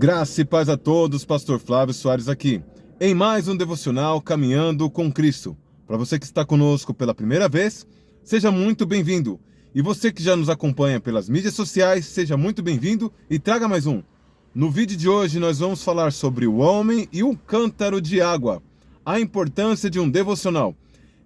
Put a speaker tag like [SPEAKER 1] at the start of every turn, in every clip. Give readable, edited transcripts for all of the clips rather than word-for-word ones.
[SPEAKER 1] Graça e paz a todos, Pastor Flávio Soares aqui, em mais um devocional Caminhando com Cristo. Para você que está conosco pela primeira vez, seja muito bem-vindo. E você que já nos acompanha pelas mídias sociais, seja muito bem-vindo e traga mais um. No vídeo de hoje nós vamos falar sobre o homem e o cântaro de água, a importância de um devocional.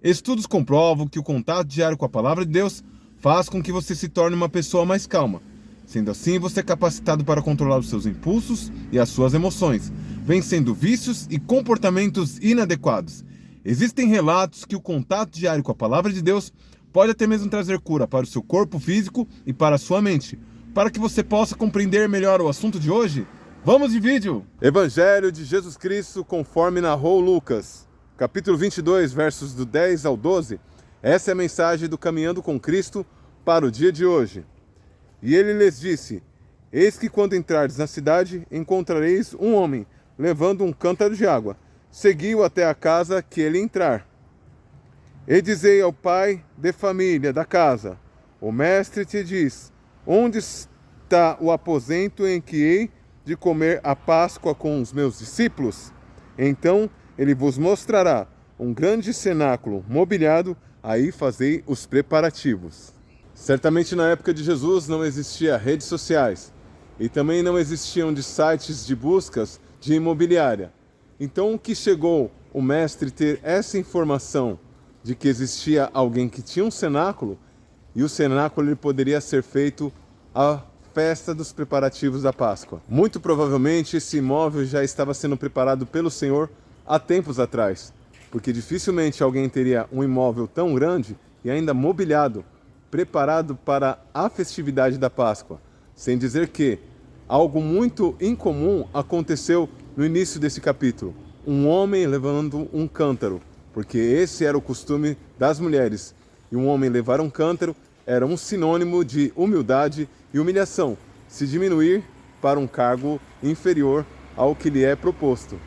[SPEAKER 1] Estudos comprovam que o contato diário com a Palavra de Deus faz com que você se torne uma pessoa mais calma. Sendo assim, você é capacitado para controlar os seus impulsos e as suas emoções, vencendo vícios e comportamentos inadequados. Existem relatos que o contato diário com a Palavra de Deus pode até mesmo trazer cura para o seu corpo físico e para a sua mente. Para que você possa compreender melhor o assunto de hoje, vamos de vídeo! Evangelho de Jesus Cristo conforme narrou Lucas, capítulo 22, versos do 10 ao 12. Essa é a mensagem do Caminhando com Cristo para o dia de hoje. E ele lhes disse: Eis que quando entrardes na cidade, encontrareis um homem levando um cântaro de água. Segui-o até a casa que ele entrar. E dizei ao pai de família da casa: O mestre te diz: Onde está o aposento em que hei de comer a Páscoa com os meus discípulos? Então ele vos mostrará um grande cenáculo mobiliado, aí fazei os preparativos. Certamente na época de Jesus não existia redes sociais e também não existiam sites de buscas de imobiliária. Então o que chegou o mestre ter essa informação de que existia alguém que tinha um cenáculo, e o cenáculo ele poderia ser feito a festa dos preparativos da Páscoa. Muito provavelmente esse imóvel já estava sendo preparado pelo Senhor há tempos atrás, porque dificilmente alguém teria um imóvel tão grande e ainda mobiliado, preparado para a festividade da Páscoa. Sem dizer que algo muito incomum aconteceu no início desse capítulo. Um homem levando um cântaro, porque esse era o costume das mulheres. E um homem levar um cântaro era um sinônimo de humildade e humilhação, se diminuir para um cargo inferior ao que lhe é proposto.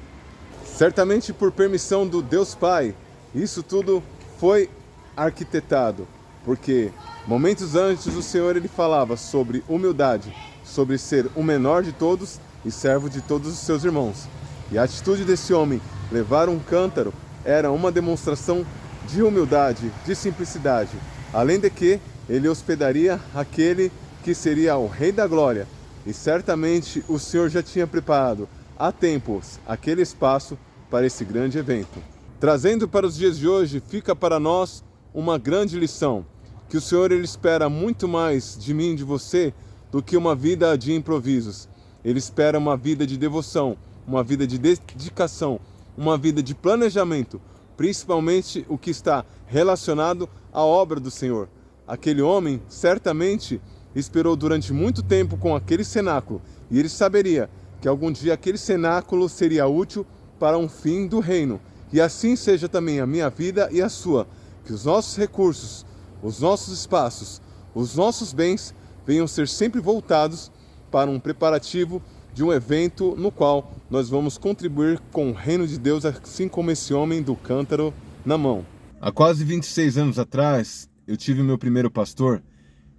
[SPEAKER 1] Certamente por permissão do Deus Pai, isso tudo foi arquitetado, porque momentos antes o Senhor ele falava sobre humildade, sobre ser o menor de todos e servo de todos os seus irmãos. E a atitude desse homem, levar um cântaro, era uma demonstração de humildade, de simplicidade. Além de que ele hospedaria aquele que seria o Rei da Glória. E certamente o Senhor já tinha preparado há tempos aquele espaço para esse grande evento. Trazendo para os dias de hoje, fica para nós uma grande lição. Que o Senhor ele espera muito mais de mim e de você do que uma vida de improvisos. Ele espera uma vida de devoção, uma vida de dedicação, uma vida de planejamento, principalmente o que está relacionado à obra do Senhor. Aquele homem certamente esperou durante muito tempo com aquele cenáculo, e ele saberia que algum dia aquele cenáculo seria útil para um fim do reino. E assim seja também a minha vida e a sua, que os nossos recursos, os nossos espaços, os nossos bens venham ser sempre voltados para um preparativo de um evento no qual nós vamos contribuir com o reino de Deus, assim como esse homem do cântaro na mão. Há quase 26 anos atrás, eu tive meu primeiro pastor,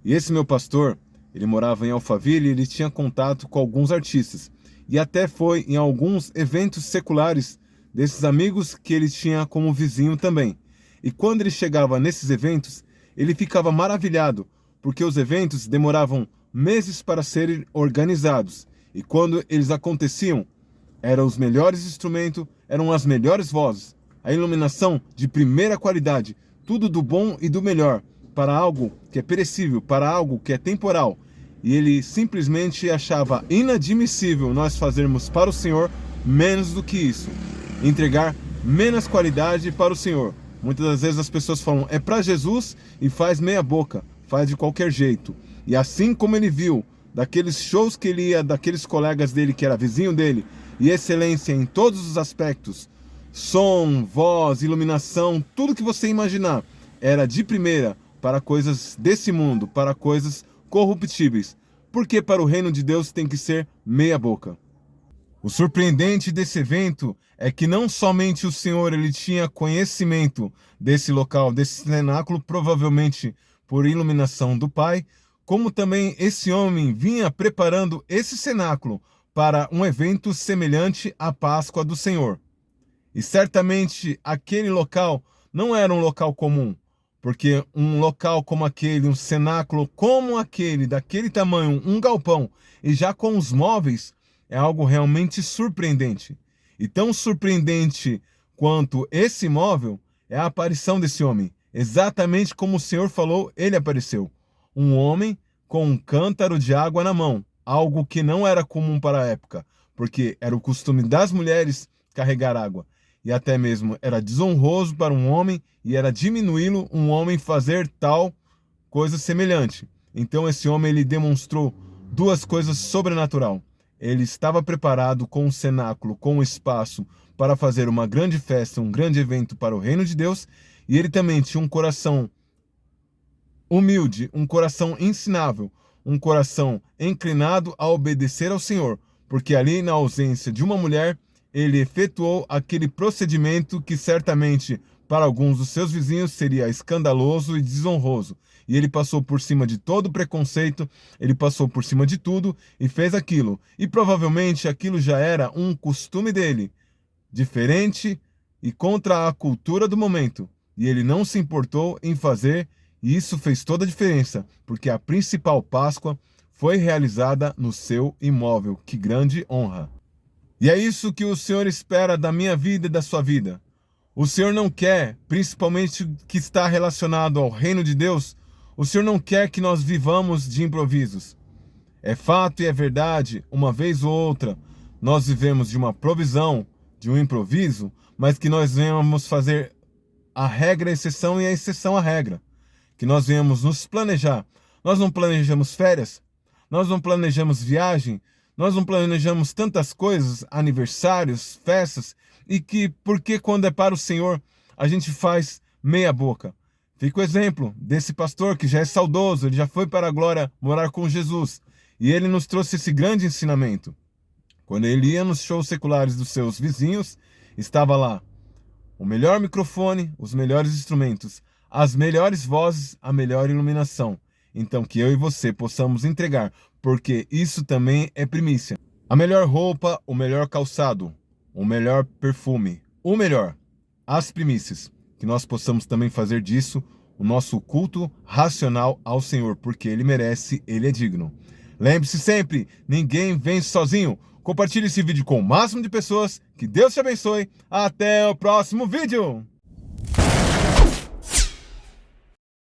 [SPEAKER 1] e esse meu pastor, ele morava em Alphaville e ele tinha contato com alguns artistas, e até foi em alguns eventos seculares desses amigos que ele tinha como vizinho também. E quando ele chegava nesses eventos, ele ficava maravilhado, porque os eventos demoravam meses para serem organizados. E quando eles aconteciam, eram os melhores instrumentos, eram as melhores vozes, a iluminação de primeira qualidade, tudo do bom e do melhor, para algo que é perecível, para algo que é temporal. E ele simplesmente achava inadmissível nós fazermos para o Senhor menos do que isso, entregar menos qualidade para o Senhor. Muitas das vezes as pessoas falam, é para Jesus e faz meia boca, faz de qualquer jeito. E assim como ele viu, daqueles shows que ele ia, daqueles colegas dele que era vizinho dele, e excelência em todos os aspectos, som, voz, iluminação, tudo que você imaginar, era de primeira para coisas desse mundo, para coisas corruptíveis. Porque para o reino de Deus tem que ser meia boca. O surpreendente desse evento é que não somente o Senhor ele tinha conhecimento desse local, desse cenáculo, provavelmente por iluminação do Pai, como também esse homem vinha preparando esse cenáculo para um evento semelhante à Páscoa do Senhor. E certamente aquele local não era um local comum, porque um local como aquele, um cenáculo como aquele, daquele tamanho, um galpão, e já com os móveis, é algo realmente surpreendente. E tão surpreendente quanto esse móvel é a aparição desse homem. Exatamente como o Senhor falou, ele apareceu. Um homem com um cântaro de água na mão, algo que não era comum para a época, porque era o costume das mulheres carregar água. E até mesmo era desonroso para um homem e era diminuí-lo um homem fazer tal coisa semelhante. Então esse homem ele demonstrou duas coisas sobrenaturais. Ele estava preparado com um cenáculo, com um espaço para fazer uma grande festa, um grande evento para o reino de Deus, e ele também tinha um coração humilde, um coração ensinável, um coração inclinado a obedecer ao Senhor, porque ali na ausência de uma mulher, ele efetuou aquele procedimento que certamente para alguns dos seus vizinhos seria escandaloso e desonroso. E ele passou por cima de todo o preconceito, ele passou por cima de tudo e fez aquilo. E provavelmente aquilo já era um costume dele, diferente e contra a cultura do momento. E ele não se importou em fazer, e isso fez toda a diferença, porque a principal Páscoa foi realizada no seu imóvel. Que grande honra! E é isso que o Senhor espera da minha vida e da sua vida. O Senhor não quer, principalmente que está relacionado ao reino de Deus, o Senhor não quer que nós vivamos de improvisos. É fato e é verdade, uma vez ou outra, nós vivemos de uma provisão, de um improviso, mas que nós venhamos fazer a regra a exceção e a exceção a regra. Que nós venhamos nos planejar. Nós não planejamos férias, nós não planejamos viagem, nós não planejamos tantas coisas, aniversários, festas, e que, porque quando é para o Senhor, a gente faz meia boca. Fica o exemplo desse pastor que já é saudoso, ele já foi para a glória morar com Jesus, e ele nos trouxe esse grande ensinamento. Quando ele ia nos shows seculares dos seus vizinhos, estava lá o melhor microfone, os melhores instrumentos, as melhores vozes, a melhor iluminação. Então que eu e você possamos entregar, porque isso também é primícia. A melhor roupa, o melhor calçado, o melhor perfume, o melhor, as primícias. Que nós possamos também fazer disso o nosso culto racional ao Senhor, porque Ele merece, Ele é digno. Lembre-se sempre, ninguém vence sozinho. Compartilhe esse vídeo com o máximo de pessoas. Que Deus te abençoe. Até o próximo vídeo.